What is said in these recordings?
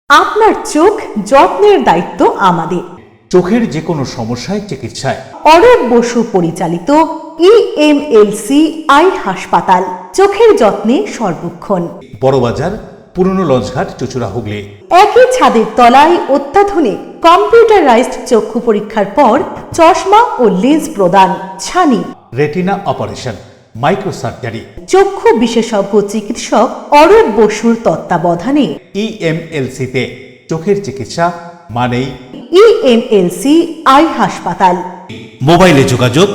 আপনার চোখ যত্নের দায়িত্ব আমাদের। চোখের যে কোনো সমস্যায় চিকিৎসায় অরূপ বসু পরিচালিত EMLC আই হাসপাতাল, চোখের যত্নে সর্বক্ষণ। বড়বাজার, পুরনো লঞ্চঘাট, চুচুড়া, হুগলি। একই ছাদের তলায় অত্যাধুনিক কম্পিউটারাইজড চক্ষু পরীক্ষার পর চশমা ও লেন্স প্রদান, ছানি, রেটিনা অপারেশন, মাইক্রোসার্জারি। চক্ষু বিশেষজ্ঞ চিকিৎসক অরূপ বসুর তত্ত্বাবধানে EMLC-তে চোখের চিকিৎসা মানেই EMLC আই হাসপাতাল। মোবাইলে যোগাযোগ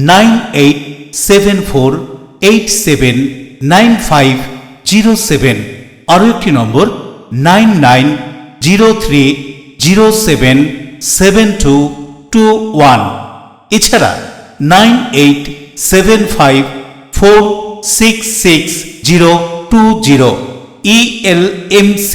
9874879507, আরও একটি নম্বর 9903077221, এছাড়া 9875466020 ELMC।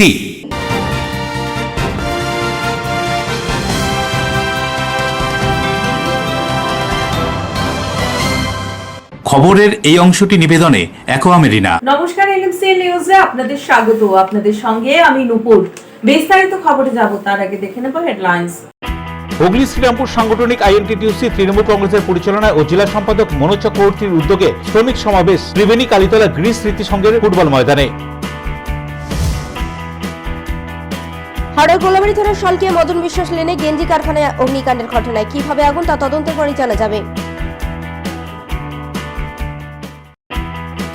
খবরের এই অংশটি নিবেদনে অ্যাকোয়া মেরিনা। নমস্কার, এলএমসি নিউজে আপনাদের স্বাগত। আপনাদের সঙ্গে আমি নূপুর। বিস্তারিত খবরে যাব তার আগে দেখে নেব হেডলাইন্স। হুগলি শ্রীরামপুর সাংগঠনিক INTTUC তৃণমূল কংগ্রেসের পরিচালনায় ও জেলা সম্পাদক মনোজ চক্রবর্তীর উদ্যোগে শ্রমিক সমাবেশ ত্রিবেণী কালীতলা গ্রিস স্মৃতি সংঘের ফুটবল ময়দানে। হাওড়ার গোলাবাড়ি থানার শালকিয়া মদন বিশ্বাস লেনে গেঞ্জি কারখানায় অগ্নিকাণ্ডের ঘটনায় কিভাবে আগুন তা তদন্তের পরই জানা যাবে।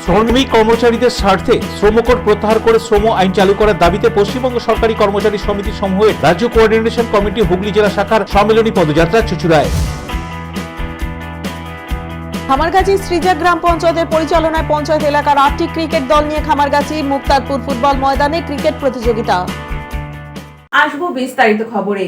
শ্রমিক কর্মচারীদের স্বার্থে শ্রমকোড প্রত্যাহার করে শ্রম আইন চালু করার দাবিতে পশ্চিমবঙ্গ সরকারি কর্মচারী সমিতি সমূহের রাজ্য কোঅর্ডিনেশন কমিটি হুগলি জেলা শাখার সম্মেলনী পদযাত্রা চুচুড়ায়। খামারগাছি শ্রীজা গ্রাম পঞ্চায়েতের পরিচালনায় পঞ্চায়েত এলাকার 8টি ক্রিকেট দল নিয়ে খামারগাছি মুক্তারপুর ফুটবল ময়দানে ক্রিকেট প্রতিযোগিতা। আসবো বিস্তারিত খবরে।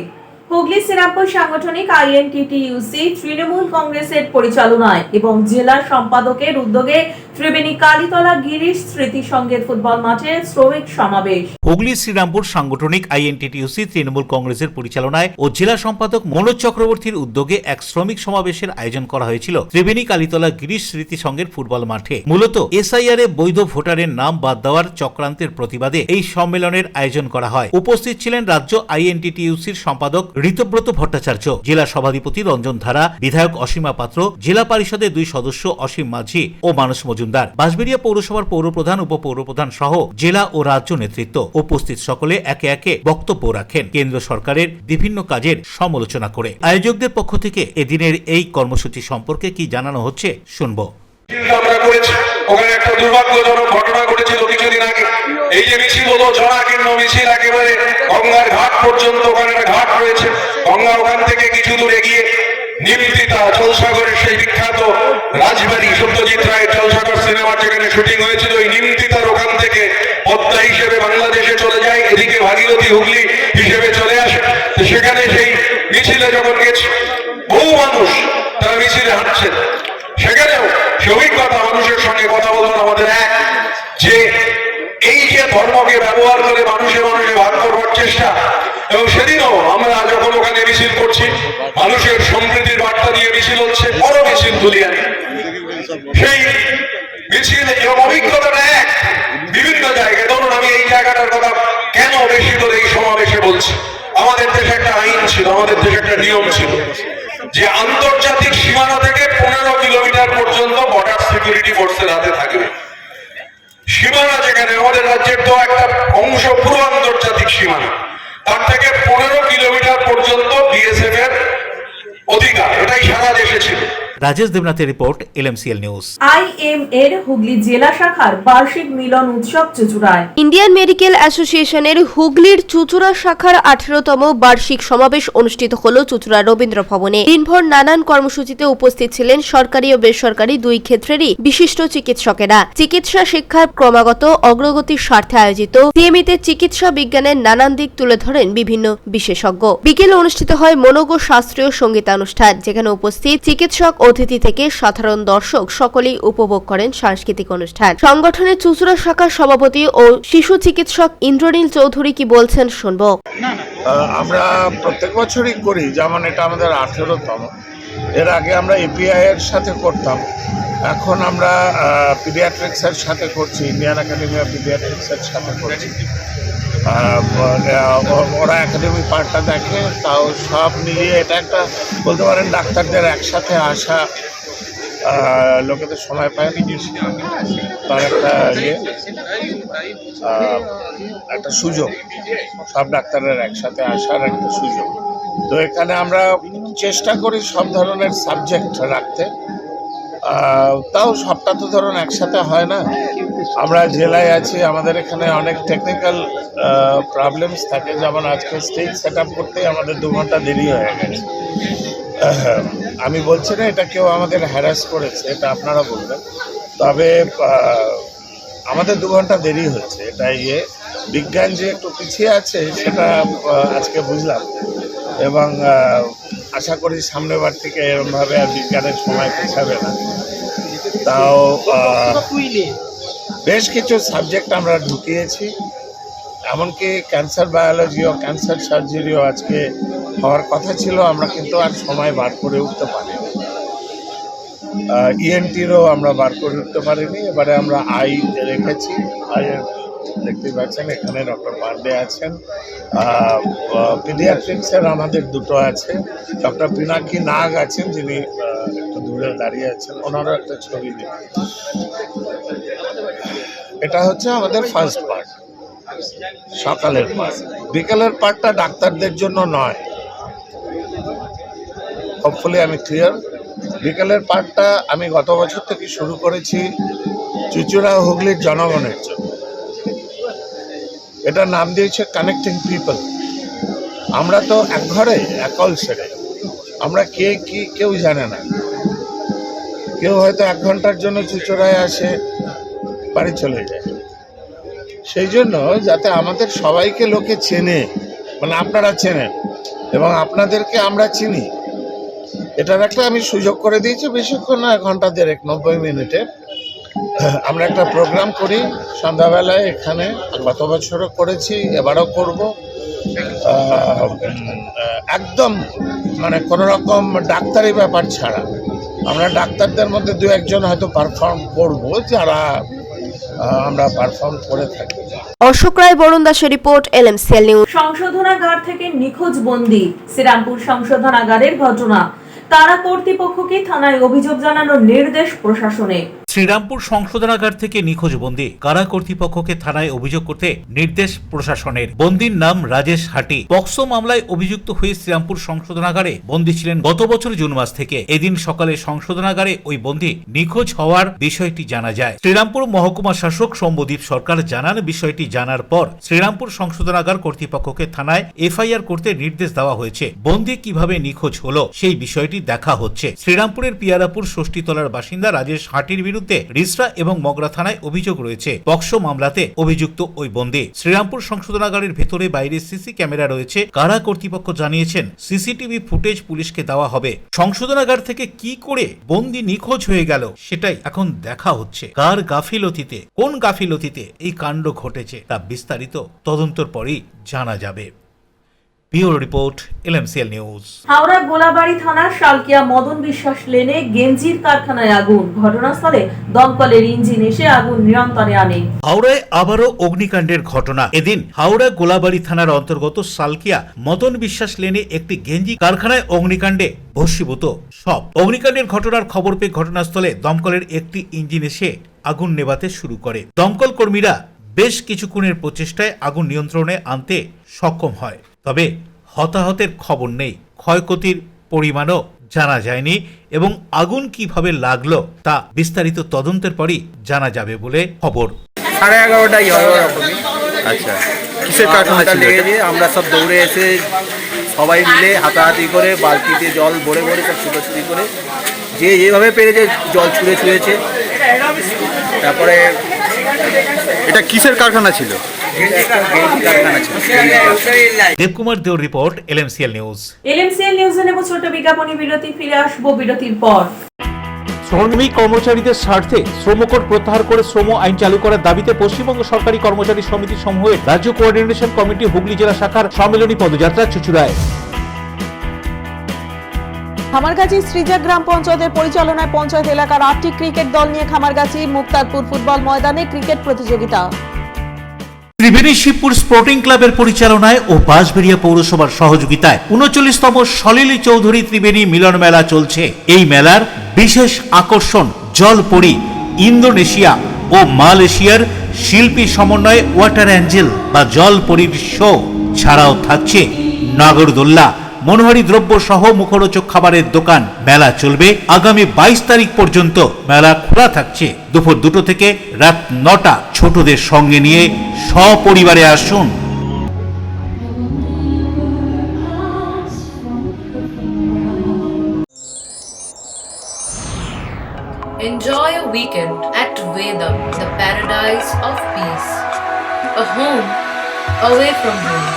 হুগলি শ্রীরামপুর সাংগঠনিক INTTUC তৃণমূল কংগ্রেসের পরিচালনায় এবং জেলা সম্পাদকের উদ্যোগে ত্রিবেণী কালীতলা গিরিশ স্মৃতি সংঘের ফুটবল মাঠে শ্রমিক সমাবেশ। হুগলি শ্রীরামপুর সাংগঠনিক INTTUC তৃণমূল কংগ্রেসের পরিচালনায় ও জেলা সম্পাদক মনোজ চক্রবর্তীর উদ্যোগে এক শ্রমিক সমাবেশের আয়োজন করা হয়েছিল ত্রিবেণী কালীতলা গিরিশ স্মৃতি সংঘের ফুটবল মাঠে। মূলত SIR এ বৈধ ভোটারের নাম বাদ দেওয়ার চক্রান্তের প্রতিবাদে এই সম্মেলনের আয়োজন করা হয়। উপস্থিত ছিলেন রাজ্য INTTUCর সম্পাদক ঋতব্রত ভট্টাচার্য, জেলা সভাধিপতি রঞ্জন ধারা, বিধায়ক অসীমা পাত্র, জেলা পরিষদের 2 সদস্য অসীম মাঝি ও মানস মজুমদার, বাঁশবেড়িয়া পৌরসভার পৌরপ্রধান, উপপৌরপ্রধান সহ জেলা ও রাজ্য নেতৃত্ব। উপস্থিত সকলে একে একে বক্তব্য রাখেন, কেন্দ্র সরকারের বিভিন্ন কাজের সমালোচনা করে। আয়োজকদের পক্ষ থেকে এদিনের এই কর্মসূচি সম্পর্কে কি জানানো হচ্ছে শুনবো। আমরা করেছি, ওখানে একটা দুর্ভাগ্যজনক ঘটনা ঘটেছিল কিছুদিন আগে। এই যে মিছিল হলো, জনাকীর্ণ মিছিল, একেবারে গঙ্গার ঘাট পর্যন্ত, ওখানে একটা ঘাট রয়েছে, গঙ্গা ওখান থেকে কিছু দূর এগিয়ে নিমতিতা জলসাগরের সেই বিখ্যাত রাজবাড়ি, সত্যজিৎ রায়ের জলসাগর সিনেমার যেখানে শুটিং হয়েছিল, ওই নিমতিতার ওখান থেকে পদ্মা হিসেবে বাংলাদেশে চলে যায়, এদিকে ভাগীরথী হুগলি হিসেবে চলে আসে। সেখানে সেই মিছিলে যখন গেছে, বহু মানুষ তারা মিছিলে হাঁটছেন, সেখানেও সে অভিজ্ঞতা, মানুষের সঙ্গে কথা বলবেন আমাদের এক, যে এই যে ধর্মকে ব্যবহার করে মানুষে মানুষে ভাগ করবার চেষ্টা। এবং সেদিনও আমরা যখন ওখানে মিছিল করছি, মানুষের সম্প্রীতির বার্তা দিয়ে মিছিল হচ্ছে, বড় মিছিল তুলিয়ান সেই মিছিল এবং অভিজ্ঞতাটা এক বিভিন্ন জায়গায়। ধরুন, আমি এই জায়গাটার কথা কেন বেশি করে এই সমাবেশে বলছি, আমাদের দেশে একটা আইন ছিল, আমাদের দেশে একটা নিয়ম ছিল যে আন্তর্জাতিক সীমানা থেকে 15 কিলোমিটার পর্যন্ত বর্ডার সিকিউরিটি ফোর্সের হাতে থাকবে। সীমানা যেখানে আমাদের রাজ্যের তো একটা অংশ পুরো আন্তর্জাতিক সীমানা, তার থেকে 15 কিলোমিটার পর্যন্ত BSF এর অধিকার, এটাই সারা দেশে ছিল। রাজেশ দেবনাথের রিপোর্ট, LMCL নিউজ। IM এর হুগলি জেলা শাখার বার্ষিক মিলন উৎসব চুচুড়ায়। ইন্ডিয়ান মেডিকেল অ্যাসোসিয়েশনের হুগলির চুচুড়া শাখার 18তম বার্ষিক সমাবেশ অনুষ্ঠিত হল চুচুড়া রবীন্দ্র ভবনে। দিনভর নানান কর্মসূচিতে উপস্থিত ছিলেন সরকারি ও বেসরকারি 2 ক্ষেত্রেরই বিশিষ্ট চিকিৎসকেরা। চিকিৎসা শিক্ষার ক্রমাগত অগ্রগতির স্বার্থে আয়োজিত CME-তে চিকিৎসা বিজ্ঞানের নানান দিক তুলে ধরেন বিভিন্ন বিশেষজ্ঞ। বিকেলে অনুষ্ঠিত হয় মনোজ্ঞ শাস্ত্রীয় সঙ্গীতানুষ্ঠান, যেখানে উপস্থিত চিকিৎসক, অতিথি থেকে সাধারণ দর্শক সকলেই উপভোগ করেন সাংস্কৃতিক অনুষ্ঠান। সংগঠনের চুচুড়া শাখার সভাপতি ও শিশু চিকিৎসক ইন্দ্রনীল চৌধুরী কি বলছেন শুনবো। আমরা প্রত্যেক বছরই করি, যেমন এটা আমাদের 18তম। এর আগে আমরা API এর সাথে করতাম, এখন আমরা পিডিয়াট্রিক্সের সাথে করছি, ইন্ডিয়ান একাডেমি অফ পিডিয়াট্রিক্সের সাথে করছি। ওরা একাডেমি পার্টটা দেখে, তাও সব মিলিয়ে এটা একটা বলতে পারেন ডাক্তারদের একসাথে আসা, লোকেদের সময় পায়নি, তার একটা একটা সুযোগ, সব ডাক্তারের একসাথে আসার একটা সুযোগ। তো এখানে আমরা চেষ্টা করি সব ধরনের সাবজেক্ট রাখতে, তাও সবটা তো ধরুন একসাথে হয় না। আমরা জেলায় আছি, আমাদের এখানে অনেক টেকনিক্যাল প্রবলেমস থাকে, যেমন আজকে স্টেজ সেট আপ করতেই আমাদের 2 ঘন্টা দেরি হয়ে গেছে। আমি বলছি না এটা কেউ আমাদের হ্যারাস করেছে, এটা আপনারা বলবেন, তবে আমাদের 2 ঘন্টা দেরি হচ্ছে। এটা বিজ্ঞান যে একটু পিছিয়ে আছে সেটা আজকে বুঝলাম, এবং আশা করি সামনেবার থেকে এরকমভাবে আর বিজ্ঞানের সময় পেছাবে না। তাও বেশ কিছু সাবজেক্ট আমরা ঢুকিয়েছি, এমনকি ক্যান্সার বায়োলজি ও ক্যান্সার সার্জারিও আজকে হওয়ার কথা ছিল, আমরা কিন্তু আর সময় বার করে উঠতে পারিনি। ইএনটিরও আমরা বার করে উঠতে পারিনি। এবারে আমরা আই রেখেছি, আইয়ের দেখতে পাচ্ছেন এখানে ডক্টর পান্ডে আছেন, পিডিয়াট্রিক্সের আমাদের 2টো আছে, ডক্টর পিনাকি নাগ আছেন যিনি একটু দূরে দাঁড়িয়ে আছেন, ওনারও একটা ছবি দিন। এটা হচ্ছে আমাদের ফার্স্ট পার্ট, সকালের পার্ট। বিকেলের পার্টটা ডাক্তারদের জন্য নয়, হোপফুলি আমি ক্লিয়ার। বিকেলের পার্টটা আমি গত বছর থেকে শুরু করেছি চুঁচুড়া হুগলির জনগণের জন্য। এটার নাম দিয়েছে কানেক্টিং পিপল। আমরা তো এক ঘরে একল সেরে, আমরা কে কি কেউ জানে না। কেউ হয়তো 1 ঘন্টার জন্য চুঁচুড়ায় আসে, বাড়ি চলে যায়। সেই জন্য যাতে আমাদের সবাইকে লোকে চেনে, মানে আপনারা চেনেন এবং আপনাদেরকে আমরা চিনি, এটার একটা আমি সুযোগ করে দিয়েছি। বেশিক্ষণ না, 1 ঘন্টা 90 মিনিটে আমরা একটা প্রোগ্রাম করি সন্ধ্যাবেলায় এখানে। গত বছরও করেছি, এবারও করব। একদম মানে কোনো রকম ডাক্তারি ব্যাপার ছাড়া আমরা ডাক্তারদের মধ্যে 2-1 জন হয়তো পারফর্ম করব, যারা আমরা পারফর্ম করে থাকি। অশোক রায়, বরুণ দাসের রিপোর্ট, LMCL নিউজ। সংশোধনাগার থেকে নিখোঁজ বন্দী, শ্রীরামপুর সংশোধনাগারের ঘটনা। কারা কর্তৃপক্ষকে থানায় অভিযোগ জানানোর নির্দেশ প্রশাসনের। শ্রীরামপুর সংশোধনাগার থেকে নিখোঁজ বন্দী, কারা কর্তৃপক্ষকে থানায় অভিযোগ করতে নির্দেশ প্রশাসনের। বন্দীর নাম রাজেশ হাটি। পক্সো মামলায় অভিযুক্ত হয়ে শ্রীরামপুর সংশোধনাগারে বন্দী ছিলেন গত বছর জুন মাস থেকে। এদিন সকালে সংশোধনাগারে ওই বন্দী নিখোঁজ হওয়ার বিষয়টি জানা যায়। শ্রীরামপুর মহকুমা শাসক শম্ভুদীপ সরকার জানান, বিষয়টি জানার পর শ্রীরামপুর সংশোধনাগার কর্তৃপক্ষকে থানায় FIR করতে নির্দেশ দেওয়া হয়েছে। বন্দী কিভাবে নিখোঁজ হলো সেই বিষয়টি দেখা হচ্ছে। শ্রীরামপুরের পিয়ারাপুর ষষ্ঠীতলার বাসিন্দা রাজেশ হাটির বিরুদ্ধে রিসরা এবং মগরা থানায় অভিযোগ রয়েছে। পক্সো মামলাতে অভিযুক্ত ওই বন্দী। শ্রীরামপুর সংশোধনাগারের ভেতরে বাইরে সিসি ক্যামেরা রয়েছে। কারা কর্তৃপক্ষ জানিয়েছেন সিসিটিভি ফুটেজ পুলিশকে দেওয়া হবে। সংশোধনাগার থেকে কি করে বন্দী নিখোঁজ হয়ে গেল সেটাই এখন দেখা হচ্ছে। কার গাফিলতিতে, কোন গাফিলতিতে এই কাণ্ড ঘটেছে তা বিস্তারিত তদন্তর পরেই জানা যাবে। Bureau report, LMCL news. Howrah Golabari থানার শালকিয়া মদন বিশ্বাস লেনে গেঞ্জির কারখানায় আগুন। ঘটনাস্থলে দমকলের ইঞ্জিন এসে আগুন নিয়ন্ত্রণে আনে। হাওড়ায় আবারও অগ্নিকাণ্ডের ঘটনা। এদিন হাওড়া গোলাবাড়ি থানার অন্তর্গত শালকিয়া মদন বিশ্বাস লেনে একটি গেঞ্জি কারখানায় অগ্নিকাণ্ডে ভস্মীভূত সব। অগ্নিকাণ্ডের ঘটনার খবর পেয়ে ঘটনাস্থলে দমকলের একটি ইঞ্জিন এসে আগুন নেভাতে শুরু করে। দমকল কর্মীরা বেশ কিছুক্ষণের প্রচেষ্টায় আগুন নিয়ন্ত্রণে আনতে সক্ষম হয়। তবে হতাহতের খবর নেই, ক্ষয়ক্ষতির পরিমাণও জানা যায়নি এবং আগুন কিভাবে লাগলো তা বিস্তারিত তদন্তের পরই জানা যাবে বলে খবর। 11:30 আচ্ছা, কিসের কারখানা ছিল এটা? আমরা সব দৌড়ে এসে সবাই মিলে হাতাহাতি করে বালতিতে জল ভরে ভরে সব ছুটোছুটি করে যে যেভাবে পেরেছে জল ছুঁড়েছে। তারপরে এটা কিসের কারখানা ছিল? দেবকুমার দেওর রিপোর্ট, LMCL নিউজ। LMCL নিউজে নেব ছোট বিজ্ঞাপনী বিরতি, ফিরে আসবো বিরতির পর। শ্রমিক কর্মচারীদের স্বার্থে শ্রমকোড প্রত্যাহার করে শ্রম আইন চালু করার দাবিতে পশ্চিমবঙ্গ সরকারি কর্মচারী সমিতি সমূহের রাজ্য কোঅর্ডিনেশন কমিটি হুগলি জেলা শাখার সম্মেলনী পদযাত্রা চুঁচুড়ায়। খামারগাছি শ্রীজা গ্রাম পঞ্চায়েতের পরিচালনায় পঞ্চায়েত এলাকার 8টি ক্রিকেট দল নিয়ে খামারগাছি মুক্তারপুর ফুটবল ময়দানে ক্রিকেট প্রতিযোগিতা। ত্রিবেণী শিবপুর স্পোর্টিং ক্লাবের পরিচালনায় ও বাঁশবেড়িয়া পৌরসভার সহযোগিতায় ৩৯তম সলিলি চৌধুরী ত্রিবেণী মিলন মেলা চলছে। এই মেলার বিশেষ আকর্ষণ জলপরি, ইন্দোনেশিয়া ও মালয়েশিয়ার শিল্পী সমন্বয়ে ওয়াটার অ্যাঞ্জেল বা জলপরীর শো ছাড়াও থাকছে নাগরদোল্লা, মনোহারী দ্রব্য সহ মুখরোচক খাবারের দোকান। মেলা চলবে আগামী 22 তারিখ পর্যন্ত। মেলা খোলা থাকছে দুপুর 2টো থেকে রাত 9টা। ছোটদের সঙ্গে নিয়ে সপরিবারে আসুন। Enjoy a weekend at Vedam, the paradise of peace. A home away from home.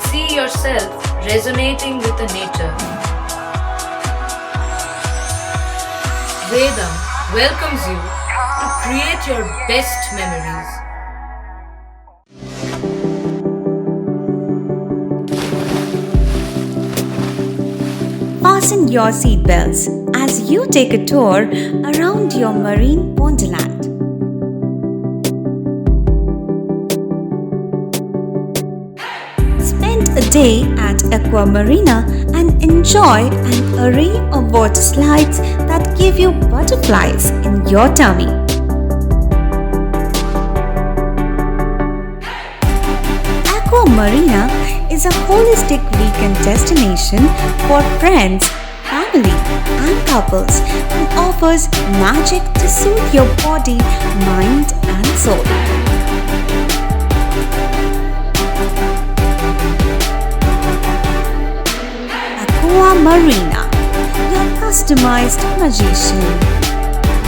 See yourself resonating with the nature. Vedam welcomes you to create your best memories. Fasten your seatbelts as you take a tour around your marine wonderland. Spend a day at Aqua Marina and enjoy an array of water slides that give you butterflies in your tummy. Aqua Marina is a holistic weekend destination for friends, family, and couples and offers magic to soothe your body, mind, and soul. Aqua Marina, your customized magician.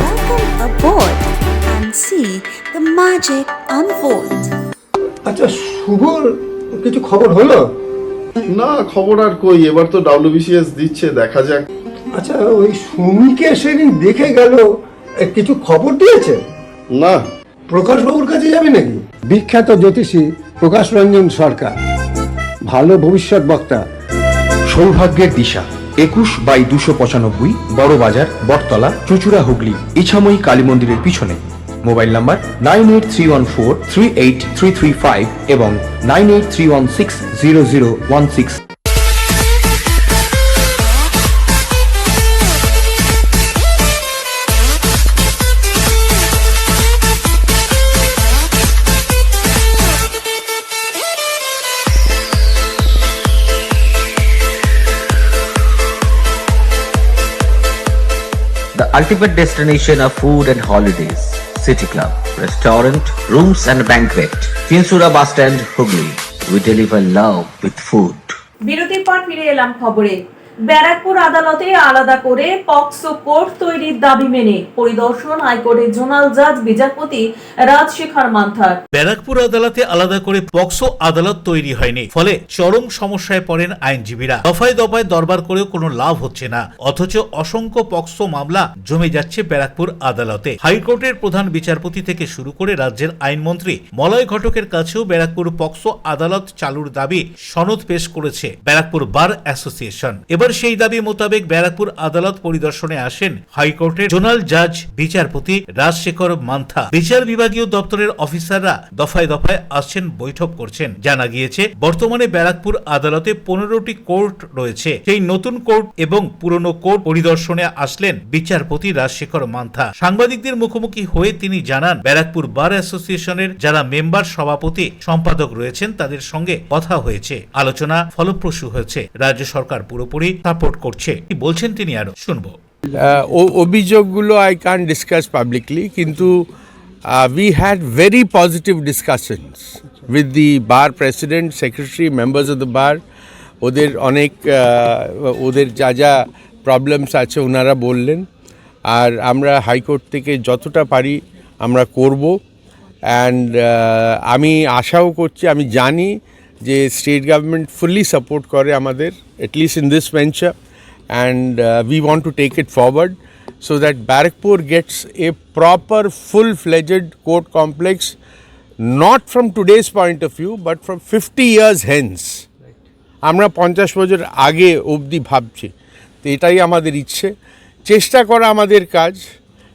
Welcome aboard and see the magic unfold. আচ্ছা, শুভর কিছু খবর হলো? না, খবর আর কই, এবার তো WBCS দিচ্ছে, দেখা যাক। আচ্ছা, ওই সুমিকে সেদিন দেখে গেল, কিছু খবর দিয়েছে? না। প্রকাশ বাবুর কাছে যাবে নাকি? বিখ্যাত জ্যোতিষী প্রকাশ রঞ্জন সরকার, ভালো ভবিষ্যৎ বক্তা। সৌভাগ্যের দিশা 21/295 বড় বাজার, বটতলা, চুঁচুড়া, হুগলি, ইছাময়ী কালী মন্দিরের পিছনে। মোবাইল নাম্বার 9831438335 এবং 9831600016। The ultimate destination of food and holidays. City Club, restaurant, rooms and banquet. Chinsura Bus Stand, Hooghly. We deliver love with food. বিরতির পর ফিরে এলাম খবরে। ব্যারাকপুর আদালতে আলাদা করে পক্সো কোর্ট তৈরির দাবি মেনে পরিদর্শন হাইকোর্টের জোনাল জাজ বিচারপতি রাজশেখর মান্থার। ব্যারাকপুর আদালতে আলাদা করে পক্সো আদালত তৈরি হয়নি, ফলে চরম সমস্যায় পড়েন আইনজীবীরা। দফায় দফায় দরবার করেও কোনো লাভ হচ্ছে না, অথচ অসংখ্য পক্সো মামলা জমে যাচ্ছে ব্যারাকপুর আদালতে। হাইকোর্টের প্রধান বিচারপতি থেকে শুরু করে রাজ্যের আইনমন্ত্রী মলয় ঘটকের কাছেও ব্যারাকপুর পক্সো আদালত চালুর দাবি সনদ পেশ করেছে ব্যারাকপুর বার অ্যাসোসিয়েশন। এবার সেই দাবি মোতাবেক ব্যারাকপুর আদালত পরিদর্শনে আসেন হাইকোর্টের জোনাল জাজ বিচারপতি রাজশেখর মান্থা। বিচার বিভাগীয় দপ্তরের অফিসাররা দফায় দফায় আসছেন, বৈঠক করছেন। জানা গিয়েছে বর্তমানে ব্যারাকপুর আদালতে 15টি কোর্ট রয়েছে। সেই নতুন কোর্ট এবং পুরনো কোর্ট পরিদর্শনে আসলেন বিচারপতি রাজশেখর মান্থা। সাংবাদিকদের মুখোমুখি হয়ে তিনি জানান, ব্যারাকপুর বার অ্যাসোসিয়েশনের যারা মেম্বার, সভাপতি, সম্পাদক রয়েছেন তাদের সঙ্গে কথা হয়েছে, আলোচনা ফলপ্রসূ হয়েছে। রাজ্য সরকার পুরোপুরি সাপোর্ট করছে। কি বলছেন তিনি আরো শুনবো। অভিযোগগুলো আই ক্যান ডিসকাস পাবলিকলি, কিন্তু we had very positive discussions with the bar president, secretary, members of the bar. ওদের অনেক ওদের যা যা প্রবলেমস আছে ওনারা বললেন, আর আমরা হাইকোর্ট থেকে যতটা পারি আমরা করব। অ্যান্ড আমি আশাও করছি, আমি জানি যে স্টেট গভর্নমেন্ট ফুললি সাপোর্ট করে আমাদের, at least in this venture, and we want to take it forward so that Barakpur gets a proper full-fledged court complex, not from today's point of view but from 50 years hence. আমরা 50 বছর আগে অবধি ভাবছি, তো এটাই আমাদের ইচ্ছে চেষ্টা করা আমাদের কাজ,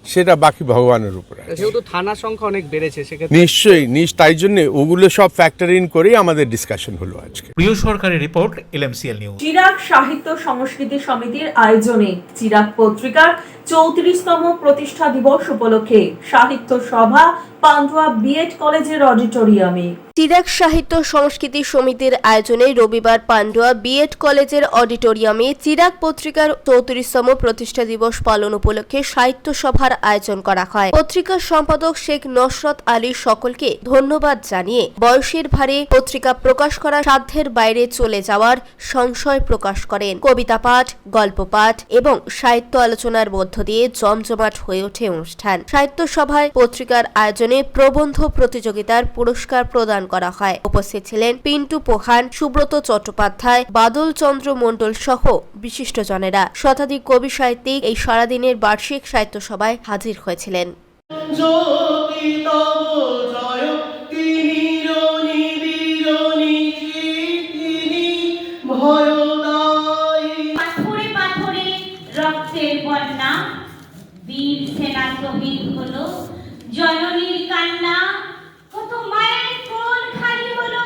সেটা বাকি ভগবানের উপরে। যেহেতু থানা সংখ্যা অনেক বেড়েছে সেক্ষেত্রে নিশ্চয়ই তাই জন্য ওগুলো সব ফ্যাক্টর ইন করেই আমাদের ডিসকাশন হলো আজকে। প্রিয় সরকারের রিপোর্ট, LMCL নিউজ। চিরাগ সাহিত্য সংস্কৃতি সমিতির আয়োজনে চিরাগ পত্রিকার 34তম প্রতিষ্ঠা দিবস উপলক্ষে সাহিত্য সভা পান্ডুয়া বিএড কলেজের অডিটোরিয়ামে। চিরাগ সাহিত্য সংস্কৃতি সমিতির আয়োজনে রবিবার পান্ডুয়া বিএড কলেজের অডিটোরিয়ামে চিরাগ পত্রিকার 34তম প্রতিষ্ঠা দিবস পালন উপলক্ষে সাহিত্য সভার আয়োজন করা হয়। পত্রিকার সম্পাদক শেখ নসরত আলী সকলকে ধন্যবাদ জানিয়ে বয়সের ভারে পত্রিকা প্রকাশ করা সাধ্যের বাইরে চলে যাওয়ার সংশয় প্রকাশ করেন। কবিতা পাঠ, গল্প পাঠ এবং সাহিত্য আলোচনার মধ্য দিয়ে জমজমাট হয়ে ওঠে অনুষ্ঠান। সাহিত্য সভায় পত্রিকার আয়োজনে প্রবন্ধ প্রতিযোগিতার পুরস্কার প্রদান করা হয়। উপস্থিত ছিলেন পিন্টু পোহান, সুব্রত চট্টোপাধ্যায়, বাদল চন্দ্র মণ্ডল সহ বিশিষ্টজনেরা। শতাধিক কবি সাহিত্যিক এই সারাদিনের বার্ষিক সাহিত্য সভায় হাজির হয়েছিলেন। রক্তের বন্যা, বীর সেনা শহীদ হলো, জননীর কান্না, কত মায়ের কোল খালি হলো,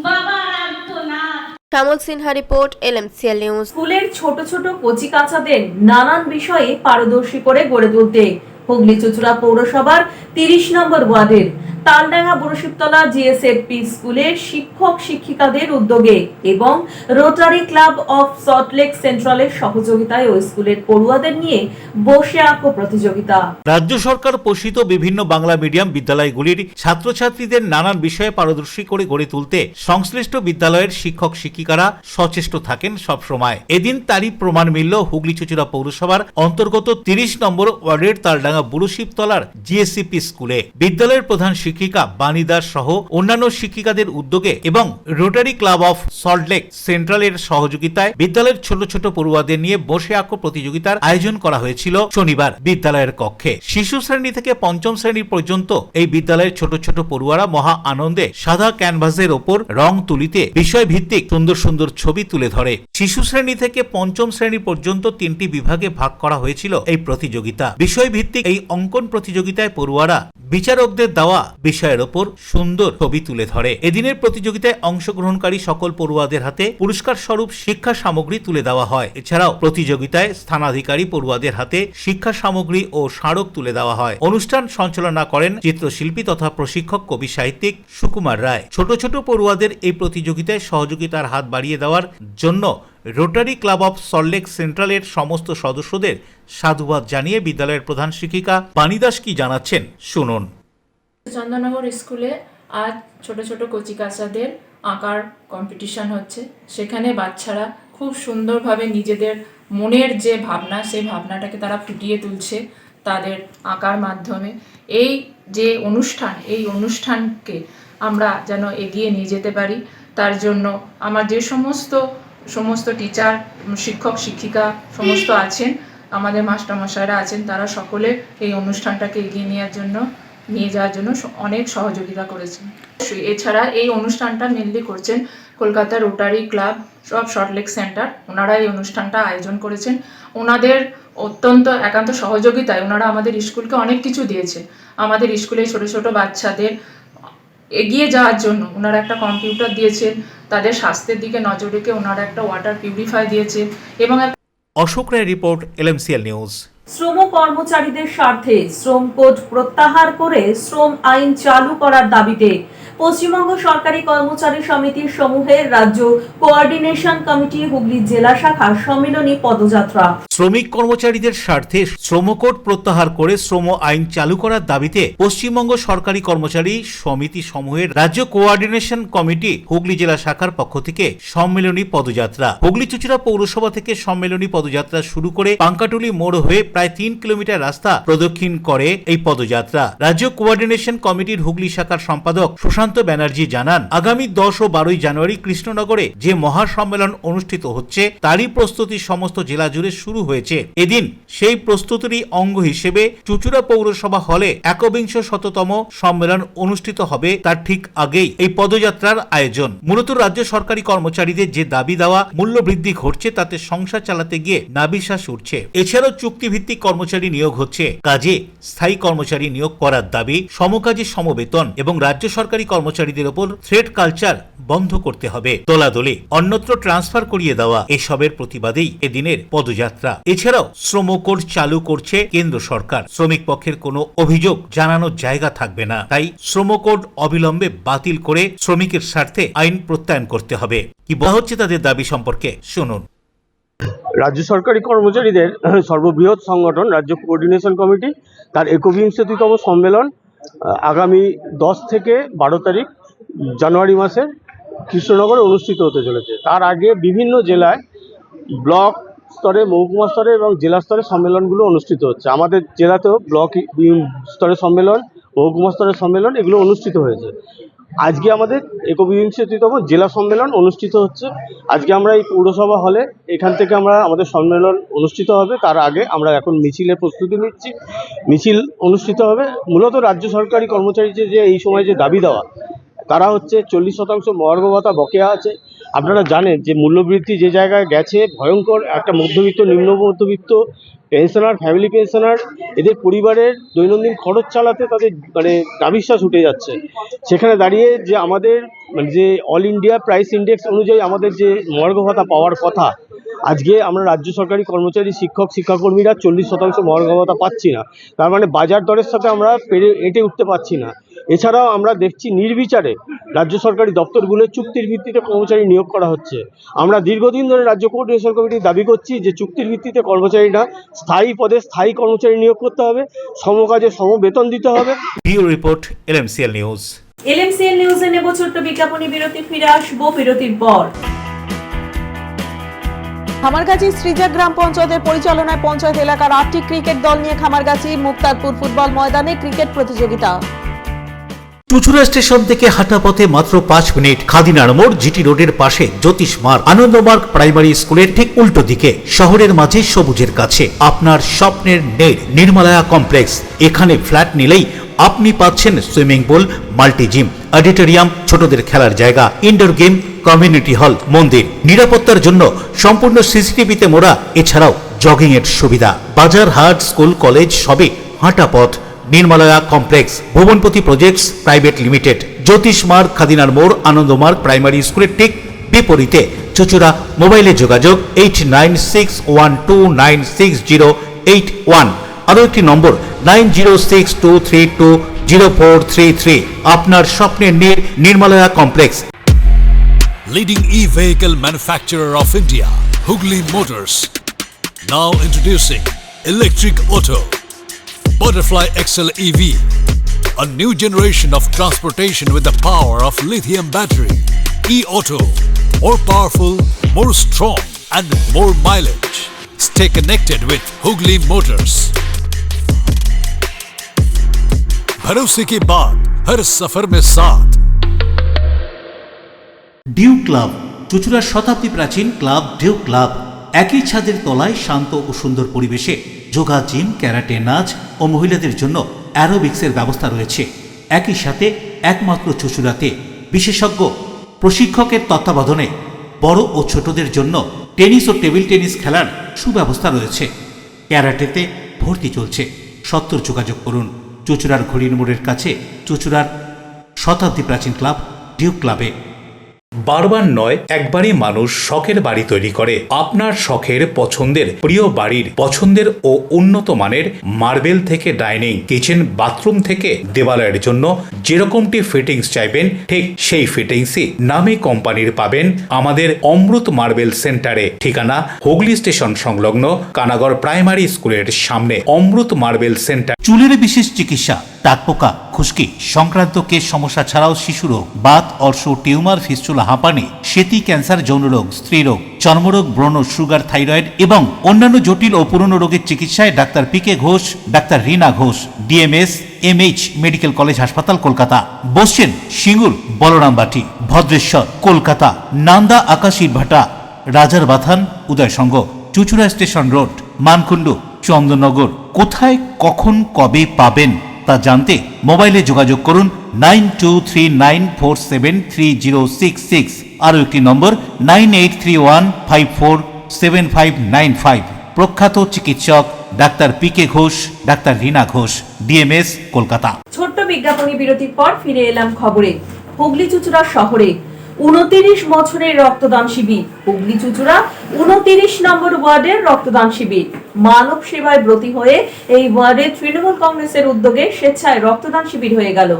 বাবার আর্তনাদ। শ্যামল সিনহা রিপোর্ট, LMCL নিউজ। স্কুলের ছোট ছোট কচিকাঁচাদের নানান বিষয়ে পারদর্শী করে গড়ে তুলতে হুগলি চুঁচুড়া পৌরসভার 30 নম্বর ওয়ার্ডের তালডাঙ্গা বুড়োশিবতলা GSFP স্কুলের শিক্ষক শিক্ষিকাদের উদ্যোগে এবং রোটারি ক্লাব অফ সল্টলেক সেন্ট্রালের সহযোগিতায় ওই স্কুলের পড়ুয়াদের নিয়ে বসে আঁকো প্রতিযোগিতা। রাজ্য সরকার পোষিত বিভিন্ন বাংলা মিডিয়াম বিদ্যালয়গুলির ছাত্রছাত্রীদের নানান বিষয়ে পারদর্শী করে গড়ে তুলতে সংশ্লিষ্ট বিদ্যালয়ের শিক্ষক শিক্ষিকারা সচেষ্ট থাকেন সবসময়। এদিন তারই প্রমাণ মিলল হুগলি চুঁচুড়া পৌরসভার অন্তর্গত 30 নম্বর ওয়ার্ডের তালডাঙ্গা বুড়োশিবতলার GSFP স্কুলে। বিদ্যালয়ের প্রধান শিক্ষিকা বাণী দাস সহ অন্যান্য শিক্ষিকাদের উদ্যোগে এবং রোটারি ক্লাব অফ সল্টলেক সেন্ট্রালের সহযোগিতায় বিদ্যালয়ের ছোট ছোট পড়ুয়াদের নিয়ে বসে আঁকো প্রতিযোগিতার আয়োজন করা হয়েছিল শনিবার বিদ্যালয়ের কক্ষে। শিশু শ্রেণী থেকে পঞ্চম শ্রেণী পর্যন্ত এই বিদ্যালয়ের ছোট ছোট পড়ুয়ারা মহা আনন্দে সাদা ক্যানভাসের ওপর রং তুলিতে বিষয় ভিত্তিক সুন্দর সুন্দর ছবি তুলে ধরে। শিশু শ্রেণী থেকে পঞ্চম শ্রেণী পর্যন্ত 3টি বিভাগে ভাগ করা হয়েছিল এই প্রতিযোগিতা। বিষয় ভিত্তিক এই অঙ্কন প্রতিযোগিতায় পড়ুয়ারা বিচারকদের দেওয়া বিষয়ের ওপর সুন্দর ছবি তুলে ধরে। এদিনের প্রতিযোগিতায় অংশগ্রহণকারী সকল পড়ুয়াদের হাতে পুরস্কার স্বরূপ শিক্ষা সামগ্রী তুলে দেওয়া হয়। এছাড়াও প্রতিযোগিতায় স্থানাধিকারী পড়ুয়াদের হাতে শিক্ষা সামগ্রী ও স্মারক তুলে দেওয়া হয়। অনুষ্ঠান সঞ্চালনা করেন চিত্রশিল্পী তথা প্রশিক্ষক কবি সাহিত্যিক সুকুমার রায়। ছোট ছোট পড়ুয়াদের এই প্রতিযোগিতায় সহযোগিতার হাত বাড়িয়ে দেওয়ার জন্য রোটারি ক্লাব অফ সল্টলেক সেন্ট্রালের সমস্ত সদস্যদের সাধুবাদ জানিয়ে বিদ্যালয়ের প্রধান শিক্ষিকা বাণী দাস কি জানাচ্ছেন শুনুন। চন্দননগর স্কুলে আজ ছোট ছোট কচিকাঁচাদের আঁকার কম্পিটিশন হচ্ছে। সেখানে বাচ্চারা খুব সুন্দরভাবে নিজেদের মনের যে ভাবনা, সেই ভাবনাটাকে তারা ফুটিয়ে তুলছে তাদের আঁকার মাধ্যমে। এই যে অনুষ্ঠান, এই অনুষ্ঠানকে আমরা যেন এগিয়ে নিয়ে যেতে পারি, তার জন্য আমার যে সমস্ত টিচার, শিক্ষক শিক্ষিকা সমস্ত আছেন, আমাদের মাস্টারমশাইরা আছেন, তারা সকলে এই অনুষ্ঠানটাকে এগিয়ে নিয়ে যাওয়ার জন্য অনেক সহযোগিতা করেছেন। এছাড়া এই অনুষ্ঠানটা মেনলি করছেন Kolkata rotary club of Salt Lake centre. ওনারা এই অনুষ্ঠানটা আয়োজন করেছেন। ওনাদের অত্যন্ত একান্ত সহযোগিতায় ওনারা আমাদের স্কুলকে অনেক কিছু দিয়েছে। আমাদের স্কুলে ছোট ছোট বাচ্চাদের এগিয়ে যাওয়ার জন্য ওনারা একটা কম্পিউটার দিয়েছেন, তাদের স্বাস্থ্যের দিকে নজর রেখে ওনারা একটা ওয়াটার পিউরিফায়ার দিয়েছে এবং অশোক রায় রিপোর্ট, LMCL নিউজ। শ্রম কর্মচারীদের স্বার্থে শ্রম কোড প্রত্যাহার করে শ্রম আইন চালু করার দাবিতে পশ্চিমবঙ্গ সরকারি কর্মচারী সমিতির সমূহের রাজ্য কোঅর্ডিনেশন কমিটি হুগলি জেলা শাখা সম্মেলনী পদযাত্রা। শ্রমিক কর্মচারীদের স্বার্থে শ্রম কোড প্রত্যাহার করে শ্রম আইন চালু করার দাবিতে পশ্চিমবঙ্গ সরকারি কর্মচারী সমিতি সমূহের রাজ্য কোঅর্ডিনেশন কমিটি হুগলি জেলা শাখার পক্ষ থেকে সম্মেলনী পদযাত্রা। হুগলি চুঁচুড়া পৌরসভা থেকে সম্মেলনী পদযাত্রা শুরু করে পাঙ্কাটুলি মোড় হয়ে প্রায় 3 কিলোমিটার রাস্তা প্রদক্ষিণ করে এই পদযাত্রা। রাজ্য কোঅর্ডিনেশন কমিটির হুগলি শাখার সম্পাদক সুশান্ত ব্যানার্জি জানান, আগামী 10 ও 12 জানুয়ারি কৃষ্ণনগরে যে মহাসম্মেলন অনুষ্ঠিত হচ্ছে তারই প্রস্তুতি সমস্ত জেলা জুড়ে শুরু হয়েছে। এদিন সেই প্রস্তুতিরই অঙ্গ হিসেবে চুঁচুড়া পৌরসভা হলে ১বিংশ-শততম সম্মেলন অনুষ্ঠিত হবে। তার ঠিক আগেই এই পদযাত্রার আয়োজন। মূলত রাজ্য সরকারি কর্মচারীদের যে দাবি দেওয়া মূল্য বৃদ্ধি ঘটছে তাতে সংসার চালাতে গিয়ে নাভিশ্বাস উঠছে। এছাড়াও চুক্তিভিত্তিক কর্মচারী নিয়োগ হচ্ছে, কাজে স্থায়ী কর্মচারী নিয়োগ করার দাবি, সমকাজে সমবেতন এবং রাজ্য সরকারি কর্মচারীদের ওপর থ্রেট কালচার বন্ধ করতে হবে, দলাদলি অন্যত্র ট্রান্সফার করিয়ে দেওয়া, এসবের প্রতিবাদেই এদিনের পদযাত্রা। এছাড়াও শ্রম কোড চালু করছে কেন্দ্র সরকার। শ্রমিক পক্ষের কোনো অভিযোগ জানানোর জায়গা থাকবে না, তাই শ্রম কোড অবিলম্বে বাতিল করে শ্রমিকের স্বার্থে আইন প্রত্যয়ন করতে হবে। কি বলা হচ্ছে তাদের দাবি সম্পর্কে শুনুন। রাজ্য সরকারি কর্মচারীদের সর্ববৃহৎ সংগঠন রাজ্য কোঅর্ডিনেশন কমিটি তার ১বিংশতিতম সম্মেলন আগামী 10 থেকে 12 তারিখ জানুয়ারি মাসের কৃষ্ণনগরে অনুষ্ঠিত হতে চলেছে। তার আগে বিভিন্ন জেলায় ব্লক স্তরে, মহকুমা স্তরে এবং জেলা স্তরে সম্মেলনগুলো অনুষ্ঠিত হচ্ছে। আমাদের জেলাতেও ব্লক স্তরের সম্মেলন, মহকুমা স্তরের সম্মেলন এগুলো অনুষ্ঠিত হয়েছে। আজকে আমাদের ১বিংশতিতম জেলা সম্মেলন অনুষ্ঠিত হচ্ছে। আজকে আমরা এই পৌরসভা হলে এখান থেকে আমাদের সম্মেলন অনুষ্ঠিত হবে। তার আগে আমরা এখন মিছিলের প্রস্তুতি নিচ্ছি। মিছিল অনুষ্ঠিত হবে। মূলত রাজ্য সরকারি কর্মচারীদের যে এই সময় যে দাবি দেওয়া, তারা হচ্ছে 40% মহার্ঘ ভাতা বকেয়া আছে। আপনারা জানেন যে মূল্যবৃদ্ধি যে জায়গায় গেছে, ভয়ঙ্কর একটা মধ্যবিত্ত, নিম্ন মধ্যবিত্ত পেনশনার, ফ্যামিলি পেনশনার, এদের পরিবারের দৈনন্দিন খরচ চালাতে তাদের নাভিশ্বাস উঠে যাচ্ছে। সেখানে দাঁড়িয়ে যে আমাদের যে অল ইন্ডিয়া প্রাইস ইন্ডেক্স অনুযায়ী আমাদের যে মহার্ঘ ভাতা পাওয়ার কথা, আজকে আমরা রাজ্য সরকারি কর্মচারী, শিক্ষক, শিক্ষাকর্মীরা 40% মহার্ঘ ভাতা পাচ্ছি না। তার মানে বাজার দরের সাথে আমরা এঁটে উঠতে পারছি না। এছাড়াও আমরা দেখছি নির্বিচারে রাজ্য সরকারি দপ্তরগুলোর চুক্তির ভিত্তিতে কর্মচারী নিয়োগ করা হচ্ছে। আমরা দীর্ঘদিন ধরে রাজ্য কোঅর্ডিনেশন কমিটি দাবি করছি যে চুক্তির ভিত্তিতে কর্মচারীরা স্থায়ী পদে স্থায়ী কর্মচারী নিয়োগ করতে হবে, সমকাজে সমবেতন দিতে হবে। Bureau report, LMCL news. LMCL নিউজে নেব ছোট্ট বিজ্ঞাপনী বিরতি, ফিরে আসবো বিরতির পর। খামারগাছি শ্রীজা গ্রাম পঞ্চায়েতের পরিচালনায় পঞ্চায়েত এলাকার 8টি ক্রিকেট দল নিয়ে খামারগাছি মুক্তারপুর ফুটবল ময়দানে ক্রিকেট প্রতিযোগিতা। চুঁচুড়া স্টেশন থেকে হাঁটা পথে মাত্র 5 মিনিট, খাদিনার মোড়, জিটি রোডের পাশে জ্যোতিষ মার্গ, আনন্দমার্গ প্রাইমারি স্কুলের ঠিক উল্টো দিকে, শহরের মাঝে সবুজের কাছে আপনার স্বপ্নের নেট নির্মলায়া কমপ্লেক্স। এখানে ফ্ল্যাট নিলেই আপনি পাচ্ছেন swimming pool, multi gym, auditorium, ছোটদের খেলার জায়গা, ইনডোর গেম, কমিউনিটি হল, মন্দির, নিরাপত্তার জন্য সম্পূর্ণ সিসিটিভিতে মোড়া। এছাড়াও জগিং এর সুবিধা, বাজার, হাট, স্কুল, কলেজ সবই হাঁটা পথ। নির্মলায়া কমপ্লেক্স, ভুবনপতি প্রজেক্টস প্রাইভেট লিমিটেড, জ্যোতিষ মার্গ, খাদিনার মোড়, আনন্দমার্গ প্রাইমারি স্কুলের ঠিক বিপরীতে। চুঁচুড়া। মোবাইলে যোগাযোগ 8961296081। আরও একটি নম্বর 9062320433। আপনার স্বপ্নের নির্মলায়া complex. Leading e-vehicle manufacturer of India, Hugli Motors. Now introducing electric auto, Butterfly XL EV, a new generation of transportation with the power of lithium battery. E-auto, more powerful, more strong and more mileage. Stay connected with Hugli Motors. भरोसे के बाद हर सफर में साथ। Due club, চুঁচুড়ার শতাব্দী প্রাচীন club due club. একই ছাদের তলায় শান্ত ও সুন্দর পরিবেশে যোগা, জিম, ক্যারাটে, নাচ ও মহিলাদের জন্য অ্যারোবিক্সের ব্যবস্থা রয়েছে। একই সাথে একমাত্র চুঁচুড়াতে বিশেষজ্ঞ প্রশিক্ষকের তত্ত্বাবধানে বড় ও ছোটদের জন্য টেনিস ও টেবিল টেনিস খেলার সুব্যবস্থা রয়েছে। ক্যারাটেতে ভর্তি চলছে। সত্তর যোগাযোগ করুন চুঁচুড়ার ঘড়ির মোড়ের কাছে চুঁচুড়ার শতাব্দী প্রাচীন ক্লাব ডিউ ক্লাবে। বারবার নয়, একবারই মানুষ শখের বাড়ি তৈরি করে। আপনার শখের পছন্দের প্রিয় বাড়ির পছন্দের ও উন্নত মানের মার্বেল থেকে ডাইনিং, কিচেন, বাথরুম থেকে দেওয়ালের জন্য যেরকমটি ফিটিংস চাইবেন ঠিক সেই ফিটিংসই নামী কোম্পানির পাবেন আমাদের অমৃত মার্বেল সেন্টারে। ঠিকানা হুগলি স্টেশন সংলগ্ন কানাগড় প্রাইমারি স্কুলের সামনে। অমৃত মার্বেল সেন্টার। চুলের বিশেষ চিকিৎসা, টাকপোকা, খুশকি সংক্রান্ত কেশ সমস্যা ছাড়াও শিশুরোগ, বাত, অর্শ, টিউমার, ফিস্টুলা, হাঁপানি, সেতি, ক্যান্সার, যৌনরোগ, স্ত্রীরোগ, চর্মরোগ, ব্রণ, সুগার, থাইরয়েড এবং অন্যান্য জটিল ও পুরনো রোগের চিকিৎসায় doctor PK Ghosh, doctor Rina Ghosh, DMS MH medical college হাসপাতাল, কলকাতা। বসছেন সিঙ্গুর, বলরামবাটি, ভদ্রেশ্বর, কলকাতা, নান্দা, আকাশ ইটভাটা, রাজার বাথান, উদয়সঙ্গ, চুচুড়া স্টেশন রোড, মানকুণ্ডু, চন্দননগর। কোথায়, কখন, কবে পাবেন তা জানতে মোবাইলে যোগাযোগ করুন 9239473066, আরও একটি নম্বর 9831547595। প্রখ্যাত চিকিৎসক doctor PK Ghosh, doctor Rina Ghosh, DMS, Kolkata. ছোট্ট বিজ্ঞাপনী বিরতির পর ফিরে এলাম খবরে। হুগলি চুচুড়া শহরে 29 বছরের রক্তদান শিবির। হুগলি চুচুড়া 29 নম্বর ওয়ার্ডের রক্তদান শিবির। মানব সেবায় ব্রতী হয়ে এই ওয়ার্ডে তৃণমূল কংগ্রেসের উদ্যোগে স্বেচ্ছায় রক্তদান শিবির হয়ে গেল।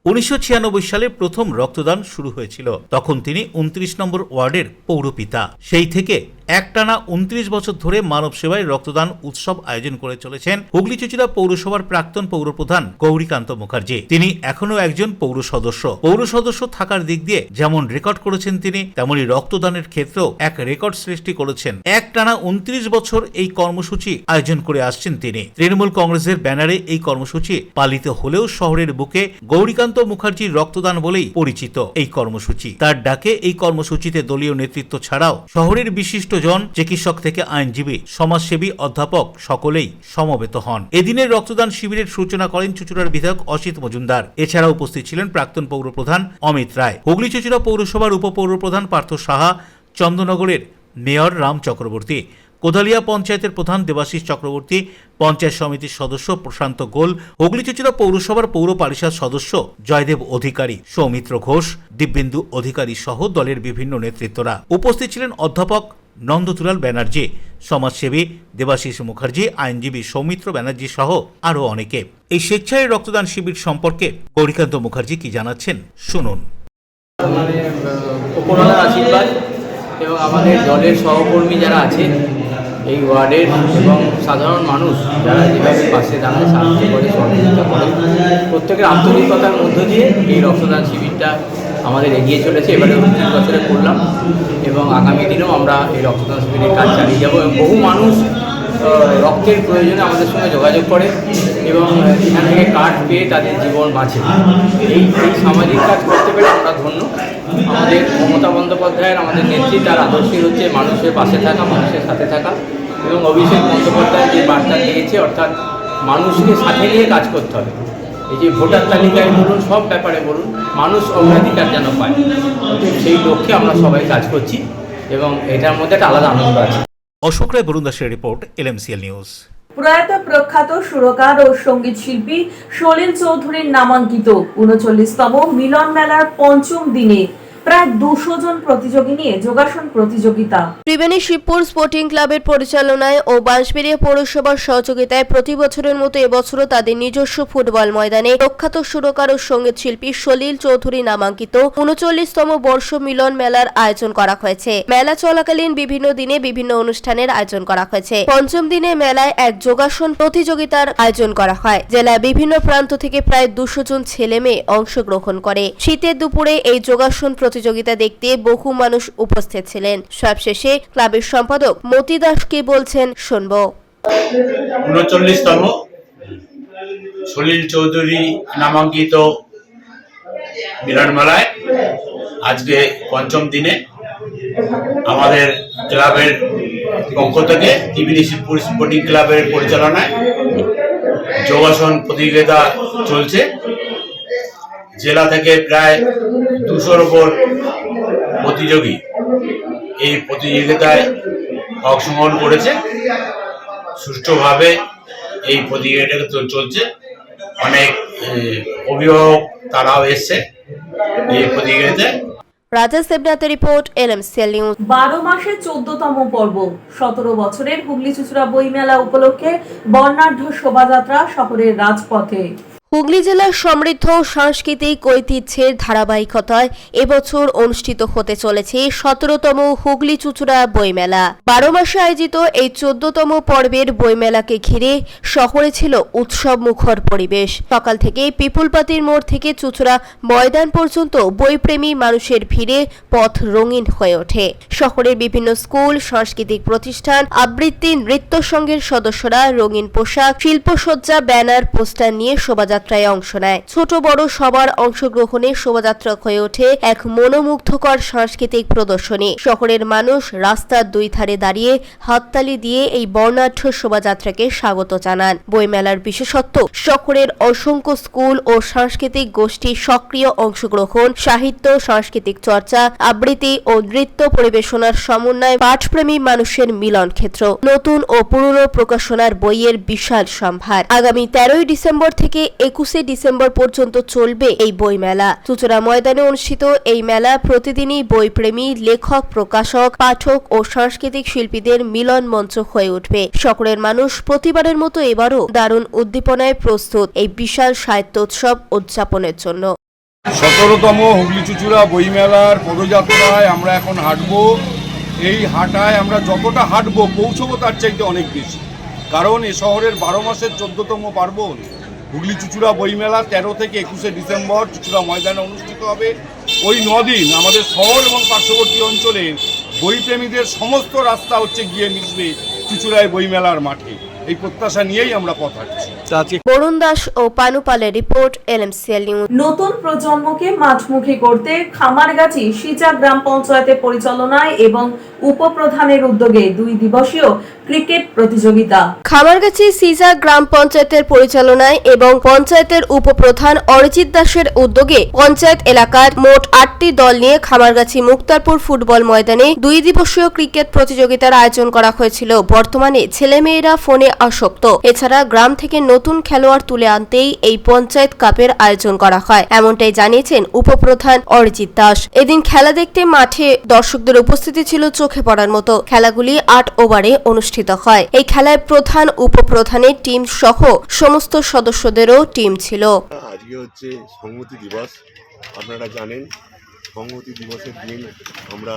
1996 সালে প্রথম রক্তদান শুরু হয়েছিল। তখন তিনি 29 নম্বর ওয়ার্ডের পৌরপিতা। সেই থেকে একটানা 29 বছর ধরে মানব সেবায় রক্তদান উৎসব আয়োজন করে চলেছেন হুগলি চুচুড়া পৌরসভার প্রাক্তন পৌরপ্রধান গৌরীকান্ত মুখার্জি। তিনি এখনো একজন পৌর সদস্য। পৌর সদস্য থাকার দিক দিয়ে যেমন রেকর্ড করেছেন তিনি, তেমনি রক্তদানের ক্ষেত্রেও এক রেকর্ড সৃষ্টি করেছেন। একটানা 29 বছর এই কর্মসূচি আয়োজন করে আসছেন তিনি। তৃণমূল কংগ্রেসের ব্যানারে এই কর্মসূচি পালিত হলেও শহরের বুকে গৌরীকান্ত মুখার্জির রক্তদান বলেই পরিচিত এই কর্মসূচি। তার ডাকে এই কর্মসূচিতে দলীয় নেতৃত্ব ছাড়াও শহরের বিশিষ্ট জন, চিকিৎসক থেকে আইনজীবী, সমাজসেবী, অধ্যাপক সকলেই সমবেত হন। এদিনের রক্তদান শিবিরের সূচনা করেন চুচুড়ার বিধায়ক অসিত মজুমদার। এছাড়া উপস্থিত ছিলেন প্রাক্তন পৌরপ্রধান অমিত রায়, হুগলি চুচুড়া পৌরসভার উপপৌরপ্রধান পার্থ সাহা, চন্দননগরের মেয়র রাম চক্রবর্তী, কোদালিয়া পঞ্চায়েতের প্রধান দেবাশিস চক্রবর্তী, পঞ্চায়েত সমিতির সদস্য প্রশান্ত গোল, হুগলি চুচুড়া পৌরসভার পৌর পরিষদ সদস্য জয়দেব অধিকারী, সৌমিত্র ঘোষ, দিব্যেন্দু অধিকারী সহ দলের বিভিন্ন নেতৃত্বরা। উপস্থিত ছিলেন অধ্যাপক নন্দতুলাল ব্যানার্জি, সমাজসেবী দেবাশিস মুখার্জি, আইনজীবী সৌমিত্র ব্যানার্জি সহ আরও অনেকে। এই স্বেচ্ছায় রক্তদান শিবির সম্পর্কে গৌরীকান্ত মুখার্জি কি জানাচ্ছেন শুনুন। উপরওয়ালার আশীর্বাদ এবং আমাদের দলের সহকর্মী যারা আছে এই ওয়ার্ডের এবং সাধারণ মানুষ যারা যেভাবে পাশে দাঁড়ায়, সাহায্য করে, সহযোগিতা করে, প্রত্যেকের আন্তরিকতার মধ্য দিয়ে এই রক্তদান শিবিরটা আমাদের এগিয়ে চলেছে। এবারে 29 বছরে করলাম এবং আগামী দিনেও আমরা এই রক্তদান শিবিরের কাজ চালিয়ে যাব। এবং বহু মানুষ রক্তের প্রয়োজনে আমাদের সঙ্গে যোগাযোগ করে এবং এখান থেকে কার্ড পেয়ে তাদের জীবন বাঁচে। এই সামাজিক কাজ করতে পেরে আমরা ধন্য। আমাদের মমতা বন্দ্যোপাধ্যায়ের, আমাদের নেত্রী, তার আদর্শই হচ্ছে মানুষের পাশে থাকা, মানুষের সাথে থাকা। এবং অভিষেক বন্দ্যোপাধ্যায় যে বার্তা দিয়েছে, অর্থাৎ মানুষকে সাথে নিয়ে কাজ করতে হবে। এই যে ভোটার তালিকায় বলুন, সব ব্যাপারে বলুন, মানুষ অগ্রাধিকার যেন পায়, সেই লক্ষ্যে আমরা সবাই কাজ করছি এবং এটার মধ্যে একটা আলাদা আনন্দ আছে। অশোক রায় বরুণ দাসের রিপোর্ট, LMCL নিউজ। প্রয়াত প্রখ্যাত সুরকার ও সঙ্গীত শিল্পী সলিল চৌধুরীর নামাঙ্কিত 39তম মিলন মেলার পঞ্চম দিনে প্রায় 200 জন প্রতিযোগী নিয়ে যোগাসন প্রতিযোগিতা। ত্রিবেণী শিবপুর স্পোর্টিং ক্লাবের পরিচালনায় ও বাঁশবেড়িয়া পৌরসভার সহযোগিতায় প্রতি বছরের মতো এবছরও তাদের নিজস্ব ফুটবল ময়দানে প্রখ্যাত সুরকার ও সঙ্গীত শিল্পী সলিল চৌধুরী নামাঙ্কিত 39তম বর্ষ মিলন মেলার আয়োজন করা হয়েছে। মেলা চলাকালীন বিভিন্ন দিনে বিভিন্ন অনুষ্ঠানের আয়োজন করা হয়েছে। পঞ্চম দিনে মেলায় এক যোগাসন প্রতিযোগিতার আয়োজন করা হয়। জেলার বিভিন্ন প্রান্ত থেকে প্রায় 200 জন ছেলে মেয়ে অংশগ্রহণ করে। শীতের দুপুরে এই যোগাসন প্রতিযোগিতা দেখতে বহু মানুষ উপস্থিত ছিলেন। সবশেষে ক্লাবের সম্পাদক মতি দাস কি বলছেন শুনব। 39তম সলিল চৌধুরী নামাঙ্কিত মিলন মেলায় আজকে পঞ্চম দিনে আমাদের ক্লাবের পক্ষ থেকে ত্রিবেণী শিবপুর স্পোর্টিং ক্লাবের পরিচালনায় যোগাসন প্রতিযোগিতা চলছে। জেলা থেকে প্রায় 200-র উপর প্রতিযোগী এই প্রতিযোগিতায় অংশগ্রহণ করেছে। সুষ্ঠুভাবে এই প্রতিযোগিতাটা চলছে। অনেক অভিভাবক তারাও এসছে এই প্রতিযোগিতায়। রাজেশ দেবনাথের রিপোর্ট, LMCL নিউজ। 12 মাসে 14তম পর্ব। 17 বছরের হুগলি চুচুড়া বইমেলা উপলক্ষে বর্ণাঢ্য শোভাযাত্রা শহরের রাজপথে। হুগলি জেলার সমৃদ্ধ সাংস্কৃতিক ঐতিহ্যের ধারাবাহিকতায় এবছর অনুষ্ঠিত হতে চলেছে 17তম হুগলি চুঁচুড়া বইমেলা। 12 মাসে আয়োজিত এই 14তম পর্বের বইমেলাকে ঘিরে শহরে ছিল উৎসব মুখর পরিবেশ। সকাল থেকে পিপুলপাতির মোড় থেকে চুঁচুড়া ময়দান পর্যন্ত বইপ্রেমী মানুষের ভিড়ে পথ রঙিন হয়ে ওঠে। শহরের বিভিন্ন স্কুল, সাংস্কৃতিক প্রতিষ্ঠান, আবৃত্তি, নৃত্য সংঘের সদস্যরা রঙিন পোশাক, শিল্পসজ্জা, ব্যানার, পোস্টার নিয়ে শোভাযাত্রায় অংশ নেয়। ছোট বড় সবার অংশগ্রহণে শোভাযাত্রা হয়ে ওঠে এক মনোমুগ্ধকর সাংস্কৃতিক প্রদর্শনী। শহরের মানুষ রাস্তার দুই ধারে দাঁড়িয়ে হাততালি দিয়ে এই বর্ণাঢ্য শোভাযাত্রাকে স্বাগত জানান। বইমেলার বিশেষত্ব শহরের অসংখ্য স্কুল ও সাংস্কৃতিক গোষ্ঠীর সক্রিয় অংশগ্রহণ, সাহিত্য, সাংস্কৃতিক চর্চা, আবৃত্তি ও নৃত্য পরিবেশনার সমন্বয়, পাঠপ্রেমী মানুষের মিলন ক্ষেত্র, নতুন ও পুরনো প্রকাশনার বইয়ের বিশাল সম্ভার। আগামী 13 ডিসেম্বর থেকে 21 ডিসেম্বর পর্যন্ত চলবে এই বইমেলা। চুঁচুড়া ময়দানে অনুষ্ঠিত এই মেলা প্রতিদিনই বইপ্রেমী, লেখক, প্রকাশক, পাঠক ও সাংস্কৃতিক শিল্পীদের মিলন মঞ্চ হয়ে উঠবে। শহরের মানুষ প্রতিবারের মতো এবারও দারুণ উদ্দীপনায় প্রস্তুত এই বিশাল সাহিত্যোৎসব উদযাপনের জন্য। 17তম হুগলি চুঁচুড়া বইমেলার পদযাত্রায় আমরা এখন হাঁটবো। এই হাঁটায় আমরা যতটা হাঁটবো পৌঁছবো তার চাইতে অনেক বেশি, কারণ এ শহরের 12 মাসের 14তম পার্বণ হুগলি চুঁচুড়া বইমেলা 13 থেকে 21 ডিসেম্বর চুঁচুড়া ময়দানে অনুষ্ঠিত হবে। ওই 9 দিন আমাদের শহর এবং পার্শ্ববর্তী অঞ্চলের বইপ্রেমীদের সমস্ত রাস্তা গিয়ে মিশবে চুঁচুড়ায় বইমেলার মাঠে। এই প্রত্যাশা নিয়েই আমরা পথ হাঁটছি। বরুণ দাস ও পানুপালের রিপোর্ট, LMCL নিউজ। নতুন প্রজন্মকে মাঠমুখী করতে খামারগাছি সিজা গ্রাম পঞ্চায়েতের পরিচালনায় এবং উপপ্রধানের উদ্যোগে 2 দিবসীয় ক্রিকেট প্রতিযোগিতা। খামারগাছি সিজা গ্রাম পঞ্চায়েতের পরিচালনায় এবং পঞ্চায়েতের উপপ্রধান অরিজিৎ দাসের উদ্যোগে পঞ্চায়েত এলাকার মোট 8টি দল নিয়ে খামারগাছি মুক্তারপুর ফুটবল ময়দানে 2 দিবসীয় ক্রিকেট প্রতিযোগিতার আয়োজন করা হয়েছিল। বর্তমানে ছেলেমেয়েরা ফোনে আসক্ত। এছাড়া গ্রাম থেকে নতুন খেলোয়াড় তুলে আনতেই এই পঞ্চায়েত কাপের আয়োজন করা হয়, এমনটাই জানিয়েছেন উপপ্রধান অরিজিৎ দাস। এদিন খেলা দেখতে মাঠে দর্শকদের উপস্থিতি ছিল চোখে পড়ার মতো। খেলাগুলি 8 ওভারে অনুষ্ঠিত হয়। এই খেলায় প্রধান, উপপ্রধানের টিম সহ সমস্ত সদস্যদেরও টিম ছিল। আজকে হচ্ছে সংহতি দিবস। আপনারা জানেন সংহতি দিবসের দিন আমরা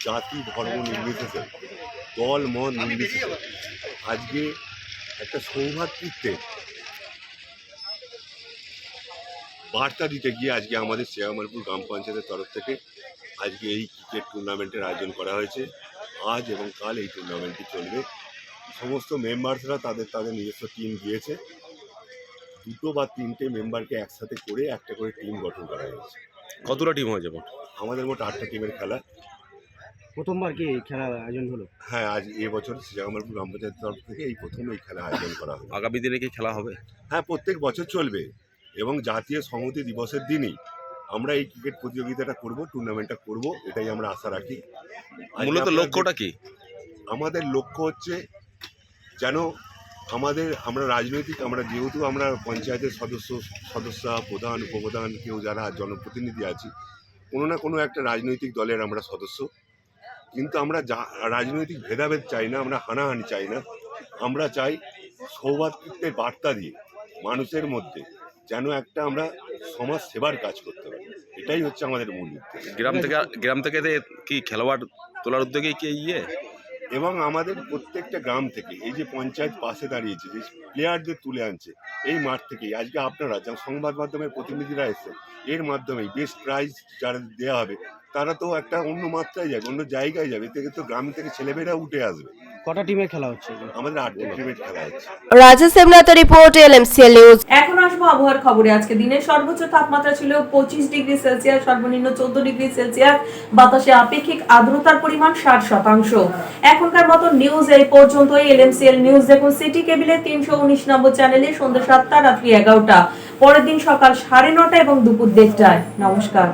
জাতি, ধর্ম নির্বিশেষে, দল, মত নির্বিশেষে আজকে একটা সৌভাতৃত্বের বার্তা দিতে গিয়ে আজকে আমাদের শ্যামালপুর গ্রাম পঞ্চায়েতের তরফ থেকে আজকে এই ক্রিকেট টুর্নামেন্টের আয়োজন করা হয়েছে। আজ এবং কাল এই টুর্নামেন্টটি চলবে। সমস্ত মেম্বার্সরা তাদের নিজস্ব টিম দিয়েছে। 2 বা 3টে মেম্বারকে একসাথে করে একটা করে টিম গঠন করা হয়েছে। কতটা টিম হয়ে যাবে? আমাদের মোট 8টা টিমের খেলা। প্রথমবার কি খেলার আয়োজন হলো? হ্যাঁ, আজ এবছর শ্যামালপুর গ্রাম পঞ্চায়েতের তরফ থেকে এই প্রথম এই খেলা আয়োজন করা হবে। আগামী দিনে কি খেলা হবে? হ্যাঁ, প্রত্যেক বছর চলবে এবং জাতীয় সংহতি দিবসের দিনই আমরা এই ক্রিকেট প্রতিযোগিতাটা করব, টুর্নামেন্টটা করব, এটাই আমরা আশা রাখি। মূলত লক্ষ্যটা কি? আমাদের লক্ষ্য হচ্ছে যেন আমরা রাজনৈতিক, আমরা যেহেতু আমরা পঞ্চায়েতের সদস্য, প্রধান, উপপ্রধান, কেউ যারা জনপ্রতিনিধি আছি, কোনো না কোনো একটা রাজনৈতিক দলের আমরা সদস্য, কিন্তু আমরা রাজনৈতিক ভেদাভেদ চাই না, আমরা হানাহানি চাই না। আমরা চাই সৌভাতৃত্বের বার্তা দিয়ে মানুষের মধ্যে যেন একটা আমরা সমাজ সেবার কাজ করতে পারি, এটাই হচ্ছে আমাদের মূল উদ্দেশ্য। গ্রাম থেকে কি খেলোয়াড় তোলার উদ্যোগে কি এবং আমাদের প্রত্যেকটা গ্রাম থেকে এই যে পঞ্চায়েত পাশে দাঁড়িয়েছে, যে প্লেয়ারদের তুলে আনছে এই মাঠ থেকেই আজকে আপনারা যেমন সংবাদ মাধ্যমের প্রতিনিধিরা এসে এর মাধ্যমে বেস্ট প্রাইজ যারা দেওয়া হবে তারা তো একটা অন্য মাত্রায় যাবে, অন্য জায়গায় যাবে। এতে তো গ্রাম থেকে ছেলেমেয়েরা উঠে আসবে। কটা টিমের খেলা হচ্ছে? আমাদের 8টা টিমের খেলা হচ্ছে। রাজেশ দেবনাথের রিপোর্ট, LMCL নিউজ। এখন আসবো আবহাওয়ার খবরে। আজকে দিনের সর্বোচ্চ তাপমাত্রা ছিল 25 ডিগ্রি সেলসিয়াস, সর্বনিম্ন 14 ডিগ্রি সেলসিয়াস। বাতাসে আপেক্ষিক আর্দ্রতার পরিমাণ 60%। এখনকার মতো নিউজ এই পর্যন্তই। LMCL নিউজ দেখুন সিটি কেবিলে 319 নম্বর চ্যানেলে সন্ধ্যা 7টা, রাত্রি 11টা। পরের দিন সকাল 9:30 এবং দুপুর 1:30টায়। নমস্কার।